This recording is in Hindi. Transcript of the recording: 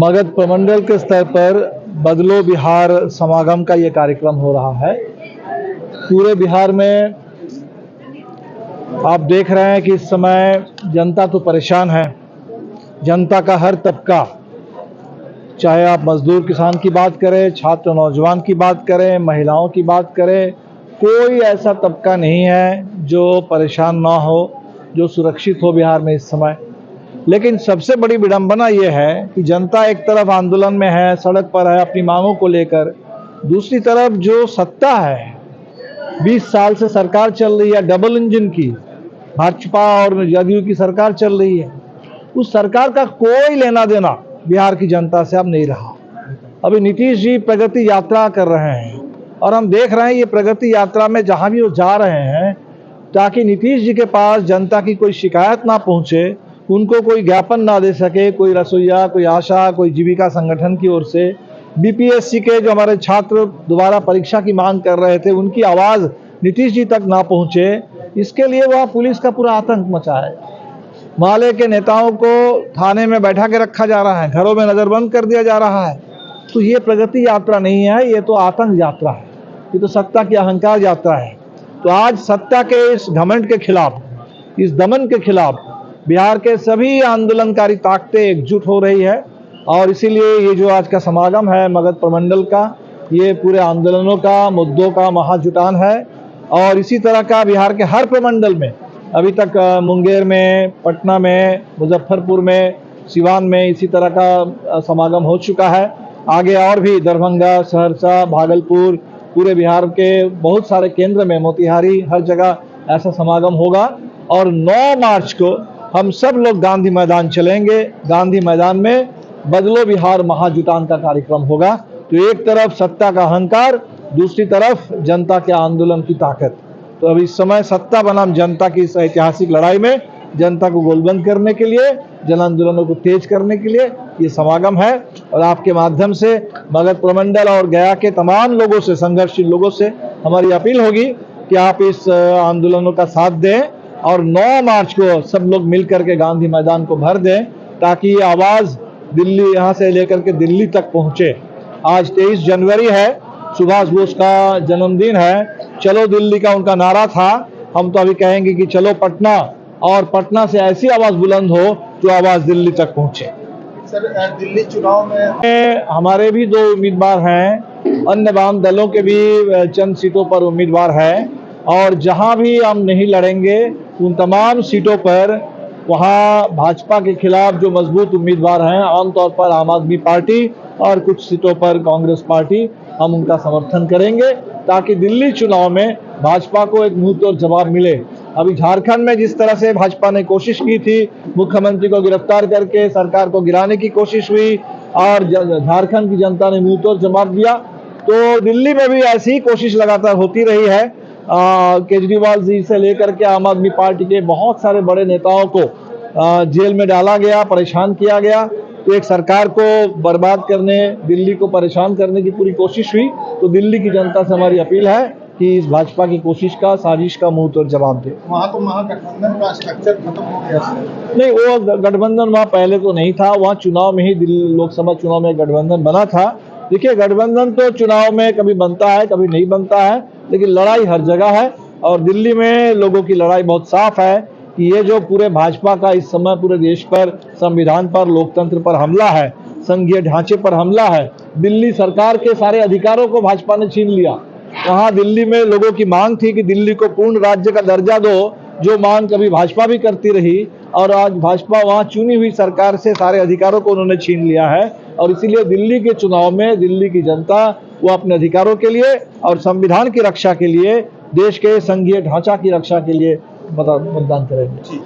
मगध प्रमंडल के स्तर पर बदलो बिहार समागम का ये कार्यक्रम हो रहा है। पूरे बिहार में आप देख रहे हैं कि इस समय जनता तो परेशान है। जनता का हर तबका, चाहे आप मजदूर किसान की बात करें, छात्र नौजवान की बात करें, महिलाओं की बात करें, कोई ऐसा तबका नहीं है जो परेशान ना हो, जो सुरक्षित हो बिहार में इस समय। लेकिन सबसे बड़ी विडंबना ये है कि जनता एक तरफ आंदोलन में है, सड़क पर है अपनी मांगों को लेकर, दूसरी तरफ जो सत्ता है, 20 साल से सरकार चल रही है डबल इंजन की, भाजपा और जदयू की सरकार चल रही है। उस सरकार का कोई लेना देना बिहार की जनता से अब नहीं रहा। अभी नीतीश जी प्रगति यात्रा कर रहे हैं और हम देख रहे हैं ये प्रगति यात्रा में जहां भी वो जा रहे हैं, ताकि नीतीश जी के पास जनता की कोई शिकायत ना पहुंचे, उनको कोई ज्ञापन ना दे सके, कोई रसोईया, कोई आशा, कोई जीविका संगठन की ओर से बीपीएससी के जो हमारे छात्र दोबारा परीक्षा की मांग कर रहे थे, उनकी आवाज़ नीतीश जी तक ना पहुंचे, इसके लिए वह पुलिस का पूरा आतंक मचा है। माले के नेताओं को थाने में बैठा के रखा जा रहा है, घरों में नज़रबंद कर दिया जा रहा है। तो ये प्रगति यात्रा नहीं है, ये तो आतंक यात्रा है, ये तो सत्ता की अहंकार यात्रा है। तो आज सत्ता के इस घमंड के खिलाफ, इस दमन के खिलाफ बिहार के सभी आंदोलनकारी ताकतें एकजुट हो रही है और इसीलिए ये जो आज का समागम है मगध प्रमंडल का, ये पूरे आंदोलनों का, मुद्दों का महाजुटान है। और इसी तरह का बिहार के हर प्रमंडल में अभी तक मुंगेर में, पटना में, मुजफ्फरपुर में, सिवान में इसी तरह का समागम हो चुका है। आगे और भी दरभंगा, सहरसा, भागलपुर, पूरे बिहार के बहुत सारे केंद्र में, मोतिहारी, हर जगह ऐसा समागम होगा। और 9 मार्च को हम सब लोग गांधी मैदान चलेंगे। गांधी मैदान में बदलो बिहार महाजुटान का कार्यक्रम होगा। तो एक तरफ सत्ता का अहंकार, दूसरी तरफ जनता के आंदोलन की ताकत। तो अब इस समय सत्ता बनाम जनता की इस ऐतिहासिक लड़ाई में जनता को गोलबंद करने के लिए, जन आंदोलनों को तेज करने के लिए ये समागम है। और आपके माध्यम से मगध प्रमंडल और गया के तमाम लोगों से, संघर्षशील लोगों से हमारी अपील होगी कि आप इस आंदोलनों का साथ दें और 9 मार्च को सब लोग मिलकर के गांधी मैदान को भर दें, ताकि ये आवाज़ दिल्ली, यहाँ से लेकर के दिल्ली तक पहुँचे। आज 23 जनवरी है, सुभाष बोस का जन्मदिन है। चलो दिल्ली का उनका नारा था। हम तो अभी कहेंगे कि चलो पटना, और पटना से ऐसी आवाज़ बुलंद हो जो आवाज़ दिल्ली तक पहुँचे। सर, दिल्ली चुनाव में हमारे भी 2 उम्मीदवार हैं, अन्य वाम दलों के भी चंद सीटों पर उम्मीदवार हैं, और जहां भी हम नहीं लड़ेंगे उन तमाम सीटों पर वहां भाजपा के खिलाफ जो मजबूत उम्मीदवार हैं, आमतौर पर आम आदमी पार्टी और कुछ सीटों पर कांग्रेस पार्टी, हम उनका समर्थन करेंगे ताकि दिल्ली चुनाव में भाजपा को एक मुंहतोड़ जवाब मिले। अभी झारखंड में जिस तरह से भाजपा ने कोशिश की थी, मुख्यमंत्री को गिरफ्तार करके सरकार को गिराने की कोशिश हुई और झारखंड की जनता ने मुंहतोड़ जवाब दिया, तो दिल्ली में भी ऐसी ही कोशिश लगातार होती रही है। केजरीवाल जी से लेकर के आम आदमी पार्टी के बहुत सारे बड़े नेताओं को जेल में डाला गया, परेशान किया गया। तो एक सरकार को बर्बाद करने, दिल्ली को परेशान करने की पूरी कोशिश हुई। तो दिल्ली की जनता से हमारी अपील है कि इस भाजपा की कोशिश का, साजिश का मुंहतोड़ जवाब दे। वहाँ तो महागठबंधन का स्ट्रक्चर खत्म हो गया। नहीं, वो गठबंधन वहाँ पहले तो नहीं था, वहाँ चुनाव में ही, दिल्ली लोकसभा चुनाव में गठबंधन बना था। देखिए, गठबंधन तो चुनाव में कभी बनता है, कभी नहीं बनता है, लेकिन लड़ाई हर जगह है। और दिल्ली में लोगों की लड़ाई बहुत साफ है कि ये जो पूरे भाजपा का इस समय पूरे देश पर, संविधान पर, लोकतंत्र पर हमला है, संघीय ढांचे पर हमला है। दिल्ली सरकार के सारे अधिकारों को भाजपा ने छीन लिया। वहाँ दिल्ली में लोगों की मांग थी कि दिल्ली को पूर्ण राज्य का दर्जा दो, जो मांग कभी भाजपा भी करती रही, और आज भाजपा वहाँ चुनी हुई सरकार से सारे अधिकारों को उन्होंने छीन लिया है। और इसीलिए दिल्ली के चुनाव में दिल्ली की जनता वो अपने अधिकारों के लिए और संविधान की रक्षा के लिए, देश के संघीय ढांचा की रक्षा के लिए मतदान करेंगे।